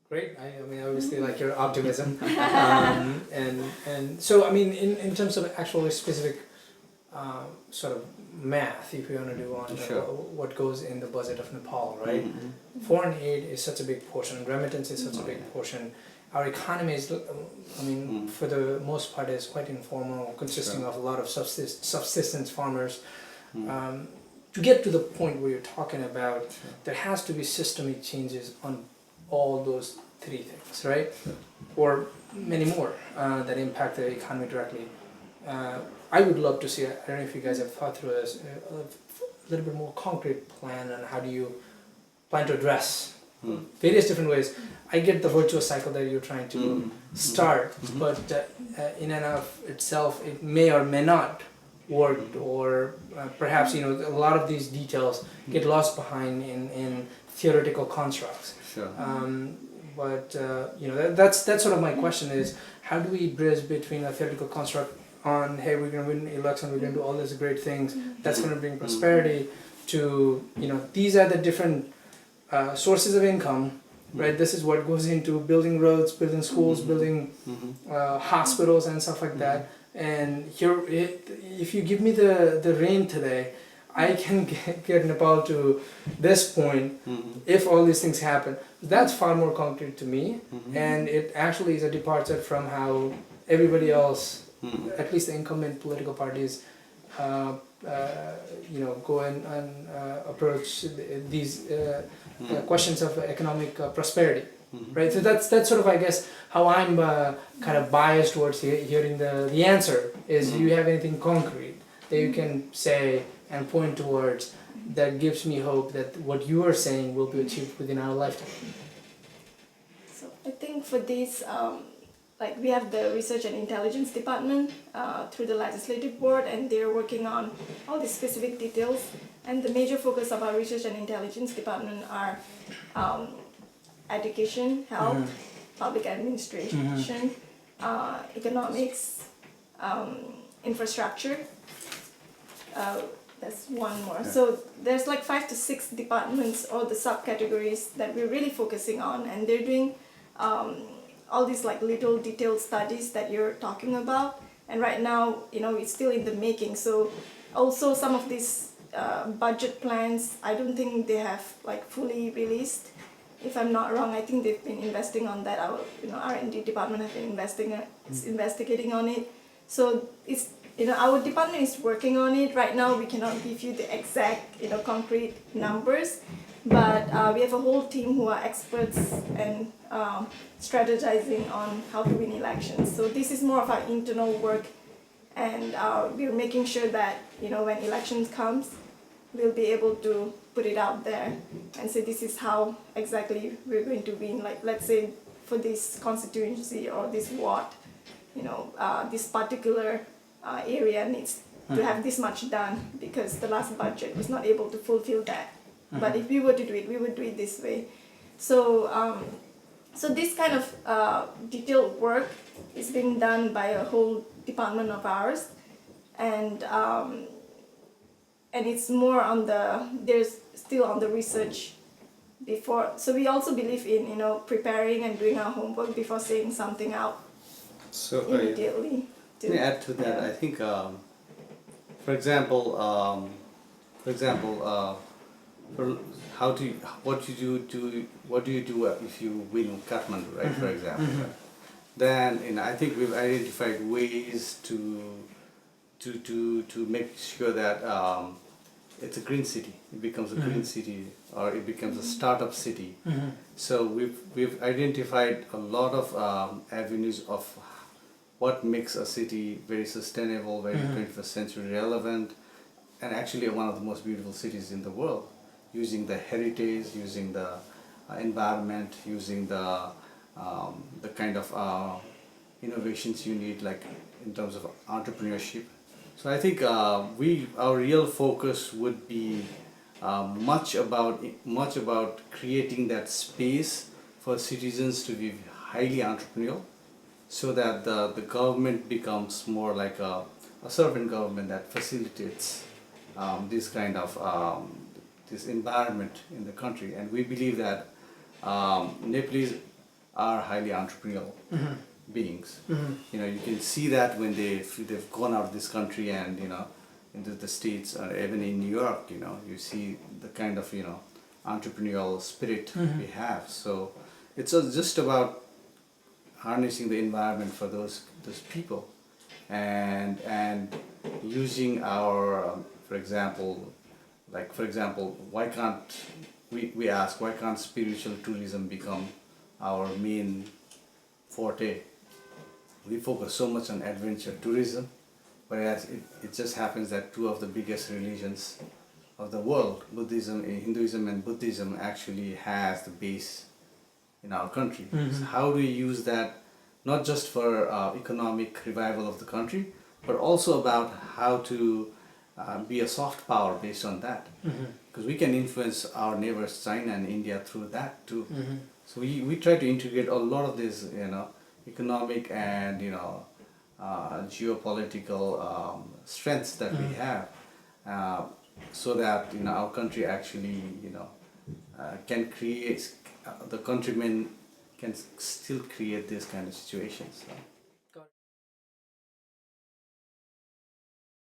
Great. I mean, obviously, like your optimism, and so I mean, in terms of actual specific sort of math, if you want to do on Sure. what goes in the budget of Nepal, right? Mm-hmm. Foreign aid is such a big portion, remittance is such a big portion. Our economy is, I mean, for the most part, is quite informal, consisting Sure. of a lot of subsistence farmers. Mm. To get to the point where you're talking about, there has to be systemic changes on all those three things, right? Sure. Or many more that impact the economy directly. I would love to see, I don't know if you guys have thought through this, a little bit more concrete plan on how do you plan to address various different ways. I get the virtuous cycle that you're trying to start, but in and of itself, it may or may not work, or perhaps a lot of these details get lost behind in theoretical constructs. Sure. But that's sort of my question is, how do we bridge between a theoretical construct on, hey, we're going to win election, we're going to do all these great things, that's going to bring prosperity, to these are the different sources of income, right? This is what goes into building roads, building schools, building hospitals and stuff like that. And here, if you give me the rain today, I can get Nepal to this point if all these things happen. That's far more concrete to me, and it actually is a departure from how everybody else, at least the incumbent political parties, go and approach these questions of economic prosperity. Right, so that's sort of, I guess, how I'm kind of biased towards hearing the answer is. Do you have anything concrete that you can say and point towards that gives me hope that what you are saying will be achieved within our lifetime? So I think for this, like we have the Research and Intelligence Department through the Legislative Board, and they're working on all the specific details. And the major focus of our Research and Intelligence Department are education, health, public administration, economics, infrastructure. That's one more. Yeah. So there's like 5 to 6 departments or the subcategories that we're really focusing on, and they're doing all these like little detailed studies that you're talking about. And right now, it's still in the making. So also some of these budget plans, I don't think they have like fully released. If I'm not wrong, I think they've been investing on that. Our R&D department have been investigating on it. So it's our department is working on it. Right now we cannot give you the exact concrete numbers, but we have a whole team who are experts and strategizing on how to win elections. So this is more of our internal work, and we're making sure that when elections comes, we'll be able to put it out there and say this is how exactly we're going to win. Like, let's say for this constituency or this ward, this particular area needs to have this much done because the last budget was not able to fulfill that. But if we were to do it, we would do it this way. So so this kind of detailed work is being done by a whole department of ours, and it's more on there's still on the research before. So we also believe in preparing and doing our homework before saying something out So immediately. let me add to that. I think, for example, what do you do if you win Kathmandu, right? For example, then I think we've identified ways to make sure that it's a green city. It becomes a green city, or it becomes a startup city. So we've identified a lot of avenues of what makes a city very sustainable, very 21st century relevant, and actually one of the most beautiful cities in the world, using the heritage, using the environment, using the kind of innovations you need, like in terms of entrepreneurship. So I think our real focus would be much about creating that space for citizens to be highly entrepreneurial, so that the government becomes more like a servant government that facilitates this kind of this environment in the country. And we believe that Nepalese are highly entrepreneurial beings. You know, you can see that when they've gone out of this country and, you know, into the States or even in New York, you know, you see the kind of, you know, entrepreneurial spirit we have. So it's just about harnessing the environment for those people, and using our for example, why can't we ask, why can't spiritual tourism become our main forte? We focus so much on adventure tourism, whereas it just happens that two of the biggest religions of the world, Hinduism and Buddhism, actually has the base in our country. So how do we use that, not just for economic revival of the country, but also about how to be a soft power based on that? Because we can influence our neighbors China and India through that too. So we try to integrate a lot of this, you know, economic and, you know, geopolitical strengths that we have, so that, you know, our country actually, you know, can create, the countrymen can still create this kind of situations. So.